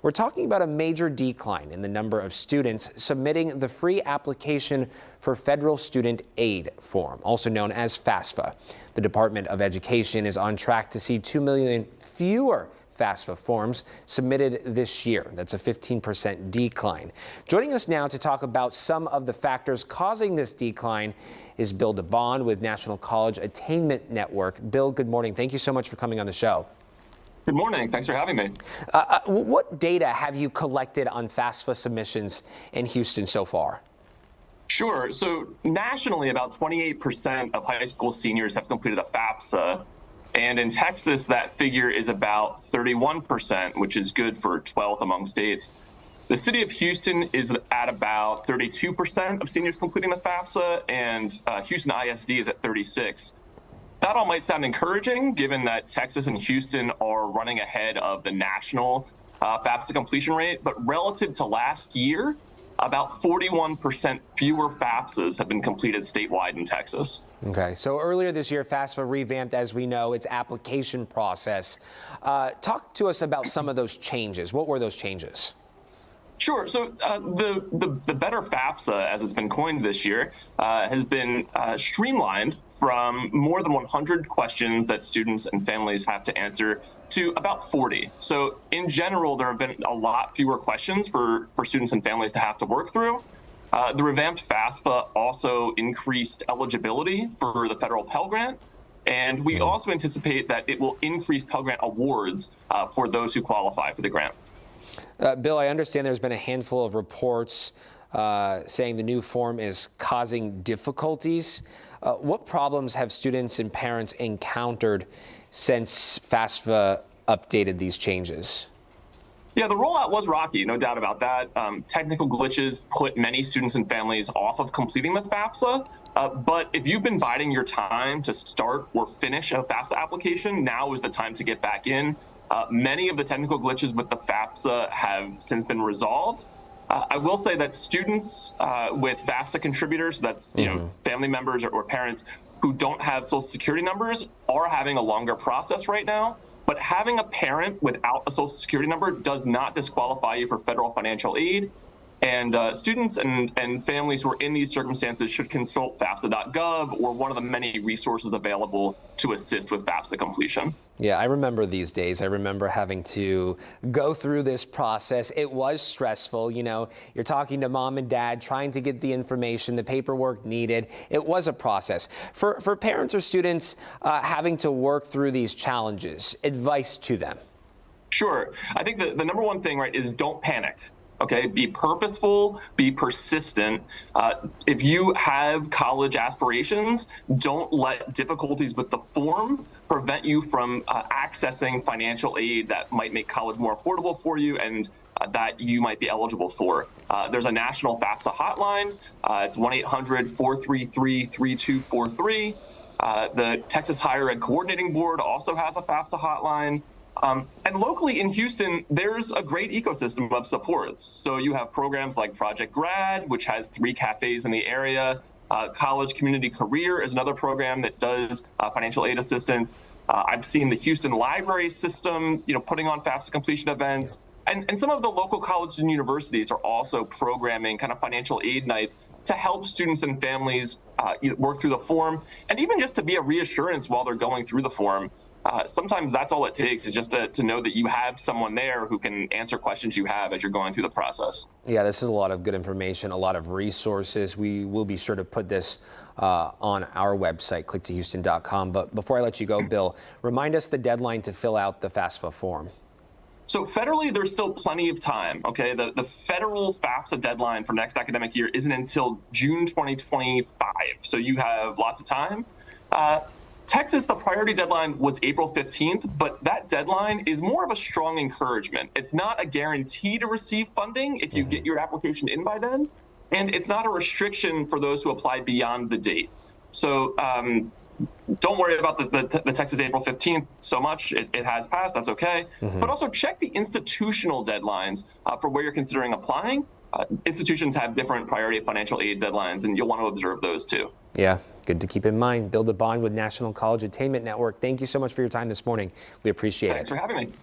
We're talking about a major decline in the number of students submitting the free application for federal student aid form, also known as FAFSA. The Department of Education is on track to see 2 million fewer FAFSA forms submitted this year. That's a 15% decline. Joining us now to talk about some of the factors causing this decline is Bill DeBond with National College Attainment Network. Bill, good morning. Thank you so much for coming on the show. Good morning. Thanks for having me. What data have you collected on FAFSA submissions in Houston so far? Sure. So nationally, about 28% of high school seniors have completed a FAFSA. And in Texas, that figure is about 31%, which is good for 12th among states. The city of Houston is at about 32% of seniors completing the FAFSA, and Houston ISD is at 36%. That all might sound encouraging, given that Texas and Houston are running ahead of the national FAFSA completion rate. But relative to last year, about 41% fewer FAFSAs have been completed statewide in Texas. Okay, so earlier this year, FAFSA revamped, as we know, its application process. Talk to us about some of those changes. What were those changes? Sure. So the better FAFSA, as it's been coined this year, has been streamlined from more than 100 questions that students and families have to answer to about 40. So in general, there have been a lot fewer questions for students and families to have to work through. The revamped FAFSA also increased eligibility for the federal Pell Grant. And we also anticipate that it will increase Pell Grant awards for those who qualify for the grant. Bill, I understand there's been a handful of reports saying the new form is causing difficulties. What problems have students and parents encountered since FAFSA updated these changes? Yeah, the rollout was rocky, no doubt about that. Technical glitches put many students and families off of completing the FAFSA. But if you've been biding your time to start or finish a FAFSA application, now is the time to get back in. Many of the technical glitches with the FAFSA have since been resolved. I will say that students with FAFSA contributors, that's family members or parents who don't have Social Security numbers, are having a longer process right now. But having a parent without a Social Security number does not disqualify you for federal financial aid. And students and families who are in these circumstances should consult FAFSA.gov or one of the many resources available to assist with FAFSA completion. Yeah, I remember these days. I remember having to go through this process. It was stressful. You know, you're talking to mom and dad, trying to get the information, the paperwork needed. It was a process. For parents or students having to work through these challenges, advice to them? Sure. I think the number one thing, right, is don't panic. Okay, be purposeful, be persistent. If you have college aspirations, don't let difficulties with the form prevent you from accessing financial aid that might make college more affordable for you and that you might be eligible for. There's a national FAFSA hotline. It's 1-800-433-3243. The Texas Higher Ed Coordinating Board also has a FAFSA hotline. And locally in Houston, there's a great ecosystem of supports. So you have programs like Project Grad, which has 3 cafes in the area. College Community Career is another program that does financial aid assistance. I've seen the Houston Library System, putting on FAFSA completion events. And some of the local colleges and universities are also programming kind of financial aid nights to help students and families work through the form, and even just to be a reassurance while they're going through the form. Sometimes that's all it takes, is just to know that you have someone there who can answer questions you have as you're going through the process. Yeah, this is a lot of good information, a lot of resources. We will be sure to put this on our website, clicktohouston.com. But before I let you go, Bill, remind us the deadline to fill out the FAFSA form. So federally, there's still plenty of time, okay? The federal FAFSA deadline for next academic year isn't until June 2025, so you have lots of time. Texas, the priority deadline was April 15th, but that deadline is more of a strong encouragement. It's not a guarantee to receive funding if you get your application in by then, and it's not a restriction for those who apply beyond the date. So don't worry about the Texas April 15th so much. It has passed, that's okay. But also check the institutional deadlines for where you're considering applying. Institutions have different priority financial aid deadlines, and you'll want to observe those too. Yeah, good to keep in mind. Bill DeBond with National College Attainment Network. Thank you so much for your time this morning. We appreciate it. Thanks for having me.